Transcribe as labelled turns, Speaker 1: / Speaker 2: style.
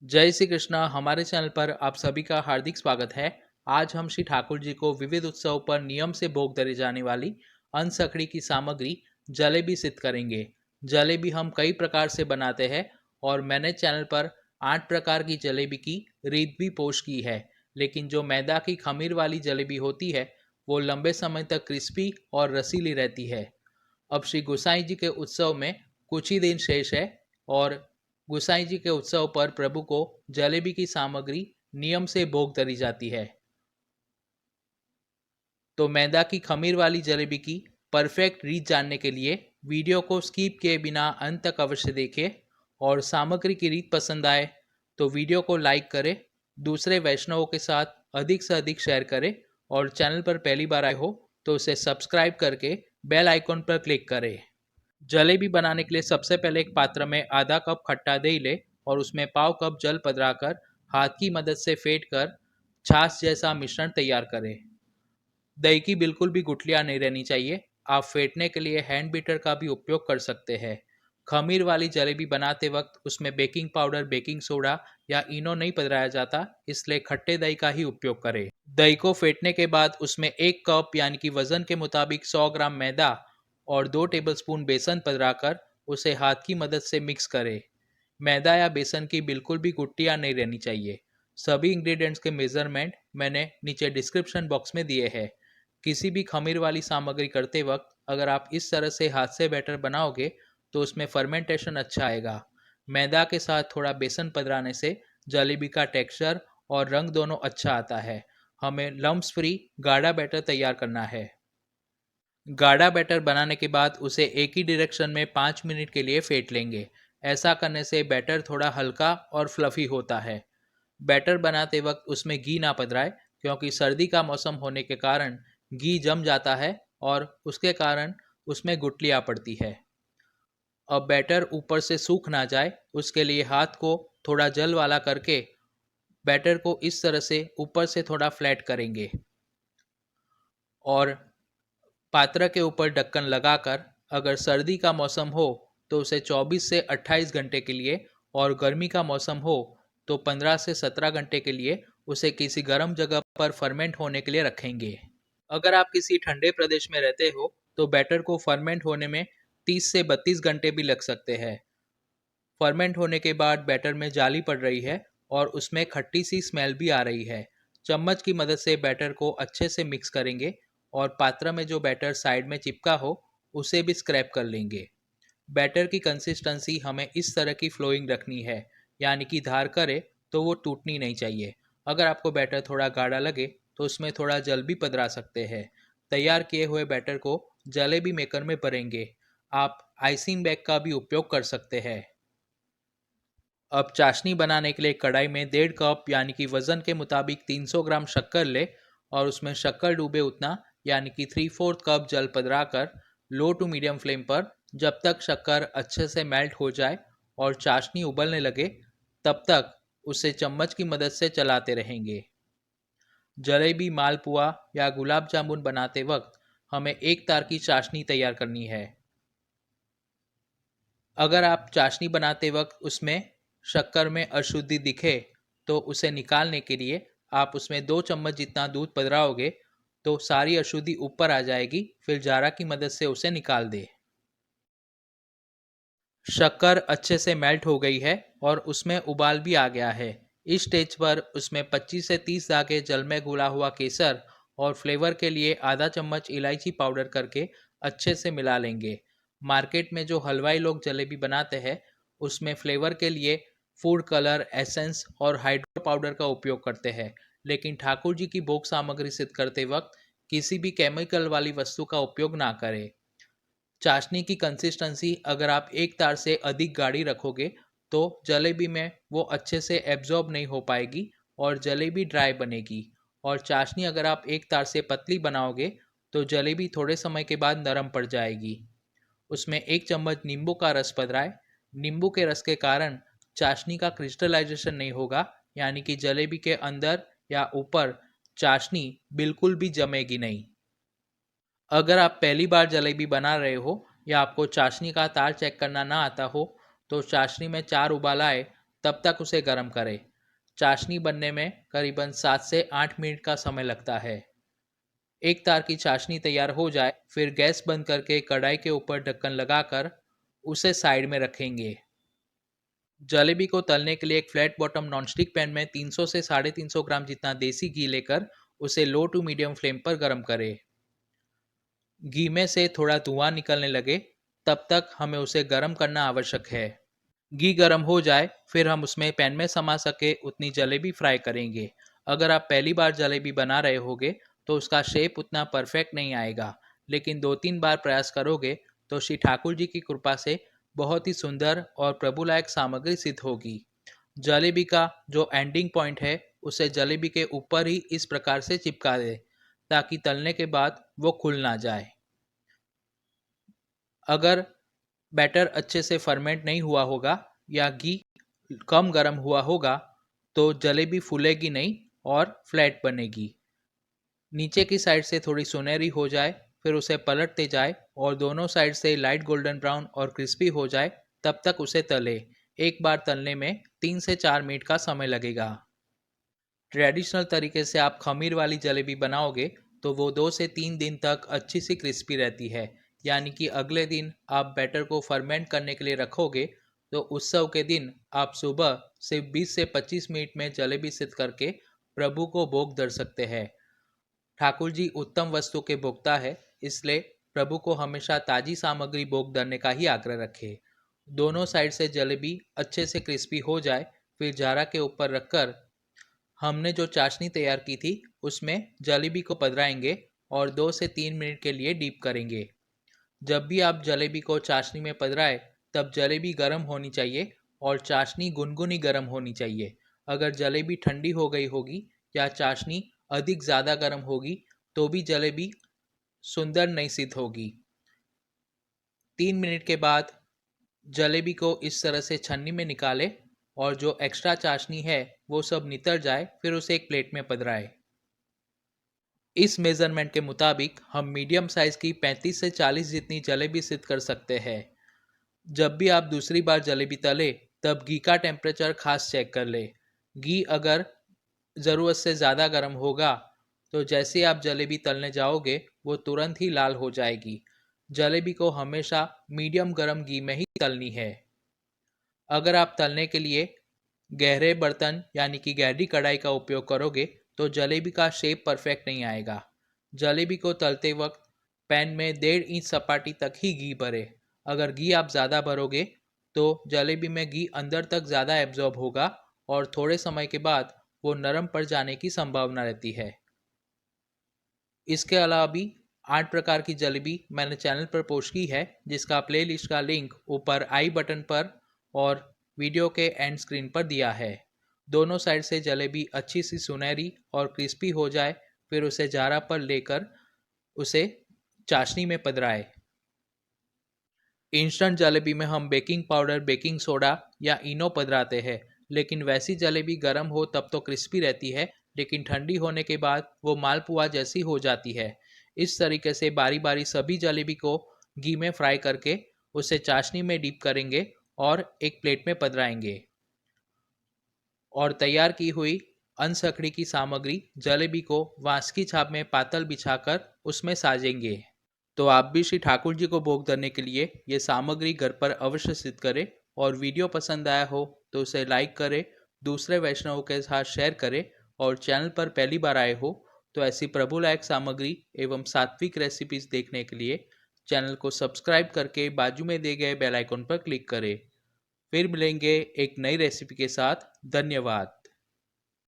Speaker 1: जय श्री कृष्णा। हमारे चैनल पर आप सभी का हार्दिक स्वागत है। आज हम श्री ठाकुर जी को विविध उत्सव पर नियम से भोग धरी जाने वाली अनसकड़ी की सामग्री जलेबी सिद्ध करेंगे। जलेबी हम कई प्रकार से बनाते हैं और मैंने चैनल पर 8 प्रकार की जलेबी की रीत भी पोस्ट की है। लेकिन जो मैदा की खमीर वाली जलेबी होती है वो लंबे समय तक क्रिस्पी और रसीली रहती है। अब श्री गोसाई जी के उत्सव में कुछ ही दिन शेष है और गोसाई जी के उत्सव पर प्रभु को जलेबी की सामग्री नियम से भोग धरी जाती है। तो मैदा की खमीर वाली जलेबी की परफेक्ट रीत जानने के लिए वीडियो को स्किप किए बिना अंत तक अवश्य देखें और सामग्री की रीत पसंद आए तो वीडियो को लाइक करें, दूसरे वैष्णवों के साथ अधिक से अधिक शेयर करें और चैनल पर पहली बार आए हो तो उसे सब्सक्राइब करके बेल आइकॉन पर क्लिक करें। जलेबी बनाने के लिए सबसे पहले एक पात्र में आधा कप खट्टा दही ले और उसमें पाव कप जल पधराकर हाथ की मदद से फेंट कर छाछ जैसा मिश्रण तैयार करें। दही की बिल्कुल भी गुठलियां नहीं रहनी चाहिए। आप फेंटने के लिए हैंड बीटर का भी उपयोग कर सकते हैं। खमीर वाली जलेबी बनाते वक्त उसमें बेकिंग पाउडर, बेकिंग सोडा या इनो नहीं पधराया जाता, इसलिए खट्टे दही का ही उपयोग करें। दही को फेंटने के बाद उसमें 1 कप यानी कि वजन के मुताबिक 100 ग्राम मैदा और 2 टेबलस्पून बेसन पधराकर उसे हाथ की मदद से मिक्स करें। मैदा या बेसन की बिल्कुल भी गुठलियां नहीं रहनी चाहिए। सभी इंग्रेडिएंट्स के मेजरमेंट मैंने नीचे डिस्क्रिप्शन बॉक्स में दिए हैं। किसी भी खमीर वाली सामग्री करते वक्त अगर आप इस तरह से हाथ से बैटर बनाओगे तो उसमें फर्मेंटेशन अच्छा आएगा। मैदा के साथ थोड़ा बेसन पधराने से जलेबी का टेक्सचर और रंग दोनों अच्छा आता है। हमें लम्प्स फ्री गाढ़ा बैटर तैयार करना है। गाढ़ा बैटर बनाने के बाद उसे एक ही डायरेक्शन में 5 मिनट के लिए फेंट लेंगे। ऐसा करने से बैटर थोड़ा हल्का और फ्लफी होता है। बैटर बनाते वक्त उसमें घी ना पधराए क्योंकि सर्दी का मौसम होने के कारण घी जम जाता है और उसके कारण उसमें गुठलियाँ पड़ती है। अब बैटर ऊपर से सूख ना जाए उसके लिए हाथ को थोड़ा जल वाला करके बैटर को इस तरह से ऊपर से थोड़ा फ्लैट करेंगे और पात्र के ऊपर ढक्कन लगाकर अगर सर्दी का मौसम हो तो उसे 24 से 28 घंटे के लिए और गर्मी का मौसम हो तो 15 से 17 घंटे के लिए उसे किसी गर्म जगह पर फर्मेंट होने के लिए रखेंगे। अगर आप किसी ठंडे प्रदेश में रहते हो तो बैटर को फर्मेंट होने में 30 से 32 घंटे भी लग सकते हैं। फर्मेंट होने के बाद बैटर में जाली पड़ रही है और उसमें खट्टी सी स्मेल भी आ रही है। चम्मच की मदद से बैटर को अच्छे से मिक्स करेंगे और पात्र में जो बैटर साइड में चिपका हो उसे भी स्क्रैप कर लेंगे। बैटर की कंसिस्टेंसी हमें इस तरह की फ्लोइंग रखनी है, यानी कि धार करे तो वो टूटनी नहीं चाहिए। अगर आपको बैटर थोड़ा गाढ़ा लगे तो उसमें थोड़ा जल भी पधरा सकते हैं। तैयार किए हुए बैटर को जलेबी मेकर में भरेंगे। आप आइसिंग बैग का भी उपयोग कर सकते हैं। अब चाशनी बनाने के लिए कढ़ाई में 1.5 कप यानी कि वजन के मुताबिक 300 ग्राम शक्कर ले और उसमें शक्कर डूबे उतना यानी कि 3/4 कप जल पधरा कर लो टू मीडियम फ्लेम पर जब तक शक्कर अच्छे से मेल्ट हो जाए और चाशनी उबलने लगे तब तक उसे चम्मच की मदद से चलाते रहेंगे। जलेबी, मालपुआ या गुलाब जामुन बनाते वक्त हमें एक तार की चाशनी तैयार करनी है। अगर आप चाशनी बनाते वक्त उसमें शक्कर में अशुद्धि दिखे तो उसे निकालने के लिए आप उसमें 2 चम्मच जितना दूध पधराओगे तो सारी अशुद्धि ऊपर आ जाएगी। फिर जारा की मदद से उसे निकाल दे। शक्कर अच्छे से मेल्ट हो गई है और उसमें उबाल भी आ गया है। इस स्टेज पर उसमें 25 से 30 धागे जल में घुला हुआ केसर और फ्लेवर के लिए आधा चम्मच इलायची पाउडर करके अच्छे से मिला लेंगे। मार्केट में जो हलवाई लोग जलेबी बनाते हैं उसमें फ्लेवर के लिए फूड कलर, एसेंस और हाइड्रो पाउडर का उपयोग करते हैं, लेकिन ठाकुर जी की भोग सामग्री सिद्ध करते वक्त किसी भी केमिकल वाली वस्तु का उपयोग ना करें। चाशनी की कंसिस्टेंसी अगर आप एक तार से अधिक गाढ़ी रखोगे तो जलेबी में वो अच्छे से एब्जॉर्ब नहीं हो पाएगी और जलेबी ड्राई बनेगी। और चाशनी अगर आप एक तार से पतली बनाओगे तो जलेबी थोड़े समय के बाद नरम पड़ जाएगी। उसमें 1 चम्मच नींबू का रस पधराए। नींबू के रस के कारण चाशनी का क्रिस्टलाइजेशन नहीं होगा, यानी कि जलेबी के अंदर या ऊपर चाशनी बिल्कुल भी जमेगी नहीं। अगर आप पहली बार जलेबी बना रहे हो या आपको चाशनी का तार चेक करना ना आता हो तो चाशनी में 4 उबाल आए तब तक उसे गर्म करें। चाशनी बनने में करीबन 7 से 8 मिनट का समय लगता है। एक तार की चाशनी तैयार हो जाए फिर गैस बंद करके कढ़ाई के ऊपर ढक्कन लगाकर उसे साइड में रखेंगे। जलेबी को तलने के लिए एक फ्लैट बॉटम नॉनस्टिक पैन में 300 से 350 ग्राम जितना देसी घी लेकर उसे लो टू मीडियम फ्लेम पर गर्म करें। घी में से थोड़ा धुआं निकलने लगे तब तक हमें उसे गर्म करना आवश्यक है। घी गर्म हो जाए फिर हम उसमें पैन में समा सके उतनी जलेबी फ्राई करेंगे। अगर आप पहली बार जलेबी बना रहे होगे तो उसका शेप उतना परफेक्ट नहीं आएगा, लेकिन 2-3 बार प्रयास करोगे तो श्री ठाकुर जी की कृपा से बहुत ही सुंदर और प्रभुलायक सामग्री सिद्ध होगी। जलेबी का जो एंडिंग पॉइंट है उसे जलेबी के ऊपर ही इस प्रकार से चिपका दे ताकि तलने के बाद वो खुल ना जाए। अगर बैटर अच्छे से फर्मेंट नहीं हुआ होगा या घी कम गर्म हुआ होगा तो जलेबी फूलेगी नहीं और फ्लैट बनेगी। नीचे की साइड से थोड़ी सुनहरी हो जाए फिर उसे पलटते जाए और दोनों साइड से लाइट गोल्डन ब्राउन और क्रिस्पी हो जाए तब तक उसे तले। एक बार तलने में 3 से 4 मिनट का समय लगेगा। ट्रेडिशनल तरीके से आप खमीर वाली जलेबी बनाओगे तो वो 2 से 3 दिन तक अच्छी सी क्रिस्पी रहती है, यानी कि अगले दिन आप बैटर को फर्मेंट करने के लिए रखोगे तो उत्सव के दिन आप सुबह सिर्फ 20 से 25 मिनट में जलेबी सिद्ध करके प्रभु को भोग धर सकते हैं। ठाकुर जी उत्तम वस्तु के भोक्ता है, इसलिए प्रभु को हमेशा ताजी सामग्री भोग धरने का ही आग्रह रखें। दोनों साइड से जलेबी अच्छे से क्रिस्पी हो जाए फिर जारा के ऊपर रखकर हमने जो चाशनी तैयार की थी उसमें जलेबी को पधराएंगे और 2 से 3 मिनट के लिए डीप करेंगे। जब भी आप जलेबी को चाशनी में पधराए तब जलेबी गर्म होनी चाहिए और चाशनी गुनगुनी गर्म होनी चाहिए। अगर जलेबी ठंडी हो गई होगी या चाशनी अधिक ज़्यादा गर्म होगी तो भी जलेबी सुंदर नहीं सिद्ध होगी। 3 मिनट के बाद जलेबी को इस तरह से छन्नी में निकालें और जो एक्स्ट्रा चाशनी है वो सब नितर जाए फिर उसे एक प्लेट में पधराएं। इस मेजरमेंट के मुताबिक हम मीडियम साइज़ की 35 से 40 जितनी जलेबी सिद्ध कर सकते हैं। जब भी आप दूसरी बार जलेबी तले तब घी का टेम्परेचर खास चेक कर ले। घी अगर ज़रूरत से ज़्यादा गर्म होगा तो जैसे आप जलेबी तलने जाओगे वो तुरंत ही लाल हो जाएगी। जलेबी को हमेशा मीडियम गर्म घी में ही तलनी है। अगर आप तलने के लिए गहरे बर्तन यानी कि गहरी कढ़ाई का उपयोग करोगे तो जलेबी का शेप परफेक्ट नहीं आएगा। जलेबी को तलते वक्त पैन में 1.5 इंच सपाटी तक ही घी भरे। अगर घी आप ज़्यादा भरोगे तो जलेबी में घी अंदर तक ज़्यादा एब्जॉर्ब होगा और थोड़े समय के बाद वो नरम पड़ जाने की संभावना रहती है। इसके अलावा भी 8 प्रकार की जलेबी मैंने चैनल पर पोस्ट की है, जिसका प्लेलिस्ट का लिंक ऊपर आई बटन पर और वीडियो के एंड स्क्रीन पर दिया है। दोनों साइड से जलेबी अच्छी सी सुनहरी और क्रिस्पी हो जाए फिर उसे जारा पर लेकर उसे चाशनी में पधराए। इंस्टेंट जलेबी में हम बेकिंग पाउडर, बेकिंग सोडा या इनो पधराते हैं, लेकिन वैसी जलेबी गर्म हो तब तो क्रिस्पी रहती है, लेकिन ठंडी होने के बाद वो मालपुआ जैसी हो जाती है। इस तरीके से बारी बारी सभी जलेबी को घी में फ्राई करके उसे चाशनी में डीप करेंगे और एक प्लेट में पधराएंगे और तैयार की हुई अनसखड़ी की सामग्री जलेबी को वांस की छाप में पातल बिछाकर उसमें साजेंगे। तो आप भी श्री ठाकुर जी को भोग धरने के लिए ये सामग्री घर पर अवश्य सिद्ध करें और वीडियो पसंद आया हो तो उसे लाइक करें, दूसरे वैष्णवों के साथ शेयर करें और चैनल पर पहली बार आए हो तो ऐसी प्रभुलायक सामग्री एवं सात्विक रेसिपीज देखने के लिए चैनल को सब्सक्राइब करके बाजू में दिए गए बेल आइकन पर क्लिक करें। फिर मिलेंगे एक नई रेसिपी के साथ। धन्यवाद।